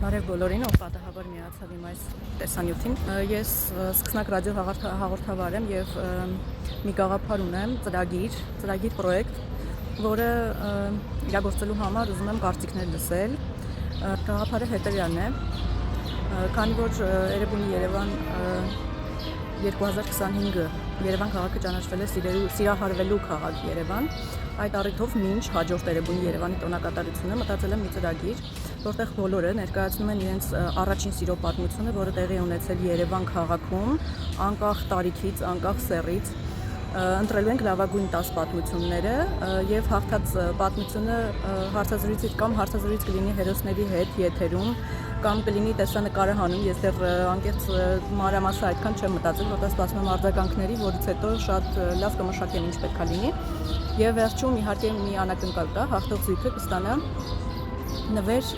Բարև բոլորին, ով պատահաբար միացավ իմ այս տեսանյութին։ Ես սկսնակ ռադիո հաղորդավար եմ եւ մի գաղափար ունեմ, ծրագիր պրոյեկտ, որը իրագործելու համար ուզում եմ կարծիքներ լսել։ Գաղափարը հետևյալն է. քանի որ Էրեբունի Երևան 2025 Երևան քաղաքը ճանաչվել է սիրահարվելու քաղաք Երևան, այդ առիթով մինչ հաջորդ Էրեբունի Երևանի տոնակատարությունը մտածել եմ մի ծրագիր, որտեղ բոլորը ներկայացնում են իրենց առաջին սիրո պատմությունը, որը տեղի ունեցել Երևան քաղաքում, անկախ տարիքից, անկախ սեռից, ընտրելու ենք լավագույն 10 պատմությունները եւ հաղթած պատմությունը հարցազրույցից կամ հարցազրույց կլինի հերոսների հետ եթերում կամ կլինի տեսանկարը հանում, ես դեռ անկեղծ մանրամասը այդքան չեմ մտածել, որտեղ սպասում եմ արձագանքների, որից հետո շատ լավ կմշակեմ ինչ պետք է լինի եւ վերջում իհարկե մի անակնկալ կա, հաղթող զույգը կստանա նվեր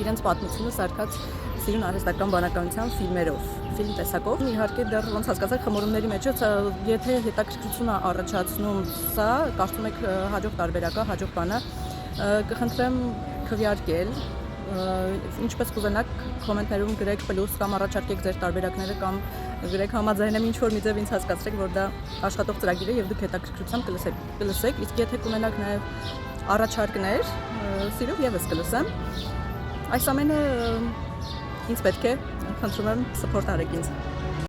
իրենց պատմությունը սարքած սիրուն արհեստական բանականության ֆիլմ տեսակով։ Իհարկե դեռ ոնց հասկացաք խմորումների մեջ եթե հետաքրքրություն է առաջացնում սա, կարծում եք հաջող տարբերակա, հաջող բանը, կխնդրեմ քվեարկել, ինչպես կուզենաք կոմենտներում գրեք պլյուս կամ առաջարկեք ձեր տարբերակները կամ գրեք համաձայն եմ ինչ-որ մի ձև ինձ հասկացրեք, որ դա աշխատող ծրագիր է եւ դուք հետաքրքրությամբ կլսեք, իսկ եթե կունենաք նաեւ առաջարկներ, սիրով եւս կլսեմ։ Այս ամենը ինձ պետք է, խնդրում եմ, սփորտ արեք ինձ։